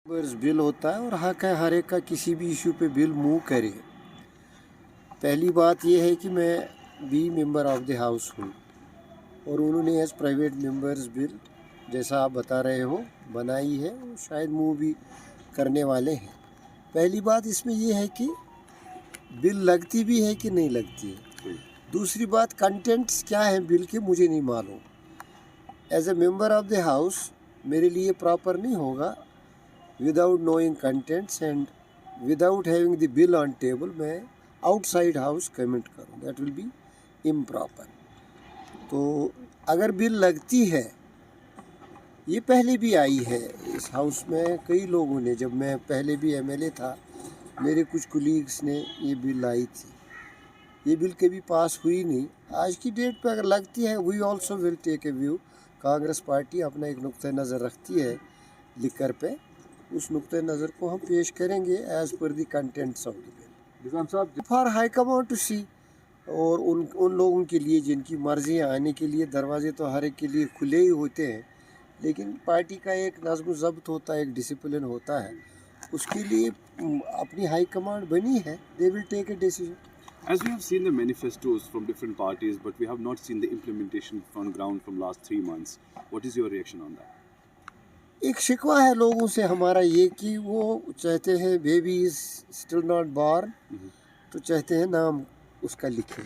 Bill होता है और हक है हर एक का किसी भी इशू पे बिल मूव करे। पहली बात यह है कि मैं भी मेंबर ऑफ द हाउस हूँ और उन्होंने एज प्राइवेट मेंबर्स बिल जैसा आप बता रहे हो बनाई है और शायद मूव भी करने वाले हैं। पहली बात इसमें यह है कि बिल लगती भी है कि नहीं लगती है। दूसरी बात कंटेंट्स क्या है बिल के मुझे नहीं मालूम। As a member of the house मेरे लिए प्रॉपर नहीं होगा without knowing contents and without having the bill on table मैं आउटसाइड हाउस कमेंट करूँ, दैट विल बी इम्प्रॉपर। तो अगर बिल लगती है, ये पहले भी आई है इस हाउस में, कई लोगों ने, जब मैं पहले भी एमएलए था मेरे कुछ कोलीग्स ने ये बिल लाई थी, ये बिल कभी पास हुई नहीं। आज की डेट पे अगर लगती है we also will take a view. Congress party अपना एक नुक्ता नज़र रखती है लिकर पे, उस नुक्ता नज़र को हम पेश करेंगे as per the contents of the bill for high command to see. और उन लोगों के लिए जिनकी मर्जी आने के लिए दरवाजे तो हर एक के लिए खुले ही होते हैं, लेकिन पार्टी का एक नज़्म ज़ब्त होता है, एक डिसिप्लिन होता है, उसके लिए अपनी हाई कमांड बनी है, they will take a decision. As we have seen the manifestos from different parties, but we have not seen the implementation on ground from last 3 months. What is your reaction on that? एक शिकवा है लोगों से हमारा ये कि वो चाहते हैं baby is still not born, तो चाहते हैं नाम उसका लिखे।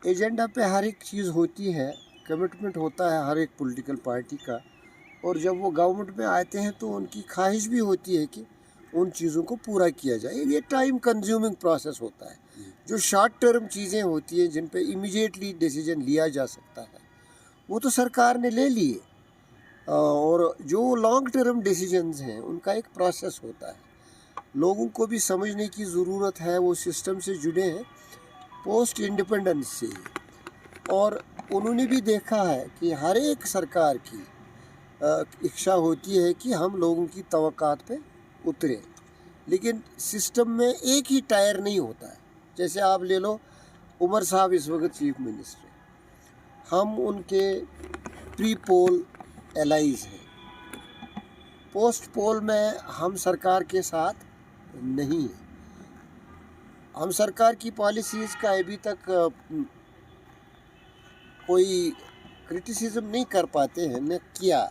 एजेंडा पे हर एक चीज़ होती है, कमिटमेंट होता है हर एक पॉलिटिकल पार्टी का, और जब वो गवर्नमेंट में आते हैं तो उनकी ख्वाहिश भी होती है कि उन चीज़ों को पूरा किया जाए। ये टाइम कंज्यूमिंग प्रोसेस होता है। जो शॉर्ट टर्म चीज़ें होती हैं जिन पे इमीडिएटली डिसीजन लिया जा सकता है वो तो सरकार ने ले लिए, और जो लॉन्ग टर्म डिसीजंस हैं उनका एक प्रोसेस होता है। लोगों को भी समझने की ज़रूरत है, वो सिस्टम से जुड़े हैं पोस्ट इंडिपेंडेंस से, और उन्होंने भी देखा है कि हर एक सरकार की इच्छा होती है कि हम लोगों की तवक्कात पे उतरे, लेकिन सिस्टम में एक ही टायर नहीं होता है। जैसे आप ले लो उमर साहब इस वक्त चीफ मिनिस्टर, हम उनके प्री पोल एलाइज हैं, पोस्ट पोल में हम सरकार के साथ नहीं हैं। हम सरकार की पॉलिसीज़ का अभी तक कोई क्रिटिसिज्म नहीं कर पाते हैं, न किया,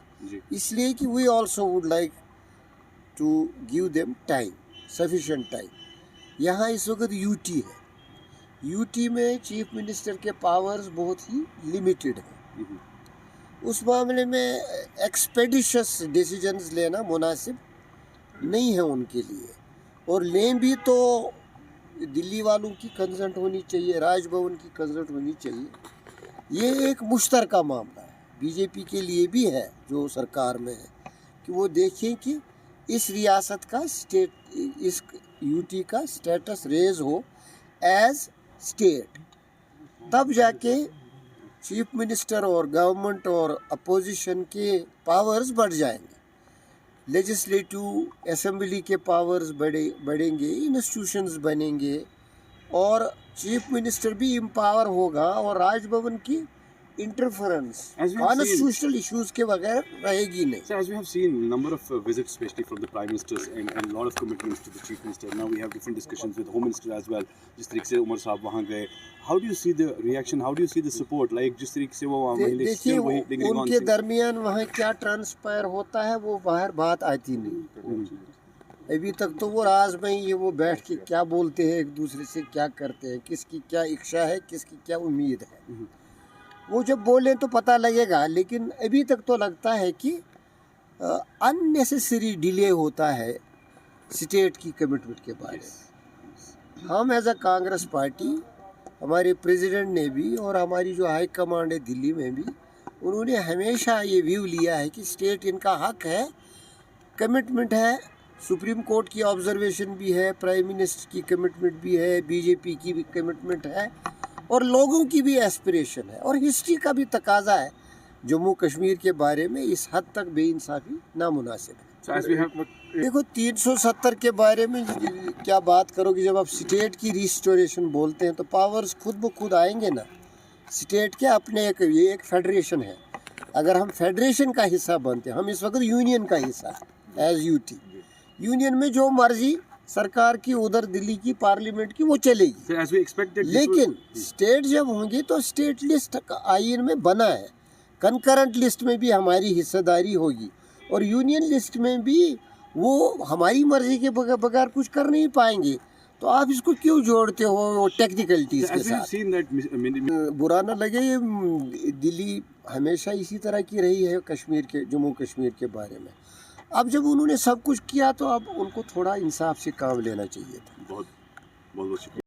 इसलिए कि we also would like to give them time, sufficient time. यहाँ इस वक्त यूटी है, यूटी में चीफ मिनिस्टर के पावर्स बहुत ही लिमिटेड हैं। उस मामले में एक्सपेडिशियस डिसीजंस लेना मुनासिब नहीं है उनके लिए, और लें भी तो दिल्ली वालों की कंसल्ट होनी चाहिए, राजभवन की कंसल्ट होनी चाहिए। ये एक मुश्तरका मामला है, बीजेपी के लिए भी है जो सरकार में है, कि वो देखें कि इस रियासत का स्टेट, इस यूटी का स्टेटस रेज हो एज स्टेट, तब जाके चीफ मिनिस्टर और गवर्नमेंट और अपोजिशन के पावर्स बढ़ जाएंगे, लेजिस्लेटिव असेंबली के पावर्स बढ़ेंगे, इंस्टीट्यूशंस बनेंगे, और चीफ मिनिस्टर भी एम्पावर होगा, और राजभवन की इंटरफेरेंस कॉन्स्टिट्यूशनल इश्यूज के बगैर रहेगी नहीं। So as we have seen number of visits, especially from the prime ministers, and lot of commitments to the chief minister. Now we have different discussions with home minister as well. जिस तरीके से उमर साहब वहाँ गए, how do you see the reaction? How do you see the support? Like जिस तरीके से वो देखिए उनके दरमियान वहाँ क्या ट्रांसपायर होता है वो बाहर बात आती नहीं। अभी तक तो वो राज में ही वो बैठ के क्या बोलते हैं, एक दूसरे से क्या करते हैं, किसकी क्या इच्छा है, किसकी क्या उम्मीद है, वो जब बोलें तो पता लगेगा। लेकिन अभी तक तो लगता है कि अननेसेसरी डिले होता है स्टेट की कमिटमेंट के बारे में। हम एज अ कांग्रेस पार्टी, हमारे प्रेसिडेंट ने भी और हमारी जो हाई कमांड है दिल्ली में भी, उन्होंने हमेशा ये व्यू लिया है कि स्टेट इनका हक है, कमिटमेंट है, सुप्रीम कोर्ट की ऑब्जर्वेशन भी है, प्राइम मिनिस्टर की कमिटमेंट भी है, बीजेपी की भी कमिटमेंट है, और लोगों की भी एस्पिरेशन है, और हिस्ट्री का भी तकाजा है। जम्मू कश्मीर के बारे में इस हद तक बेइंसाफ़ी नामुनासिब है। देखो 370 के बारे में क्या बात करोगे, जब आप स्टेट की रिस्टोरेशन बोलते हैं तो पावर्स खुद ब खुद आएंगे ना। स्टेट के अपने ये एक फेडरेशन है, अगर हम फेडरेशन का हिस्सा बनते हैं, हम इस वक्त यूनियन का हिस्सा है, ایز یو ٹی. یونین میں جو مرضی سرکار کی ادھر دلی کی پارلیمنٹ کی وہ چلے گی. So as we expected, لیکن اسٹیٹ جب ہوں گی تو اسٹیٹ لسٹ آئین میں بنا ہے, کنکرنٹ لسٹ میں بھی ہماری حصہ داری ہوگی, اور یونین لسٹ میں بھی وہ ہماری مرضی کے بغیر کچھ کر نہیں پائیں گے. تو آپ اس کو کیوں جوڑتے ہو ٹیکنیکلٹیز کے as we've ساتھ؟ seen that برا نہ لگے, یہ دلی ہمیشہ اسی طرح کی رہی ہے کشمیر کے, جموں کشمیر کے بارے میں. اب جب انہوں نے سب کچھ کیا تو اب ان کو تھوڑا انصاف سے کام لینا چاہیے تھا. بہت بہت شکریہ.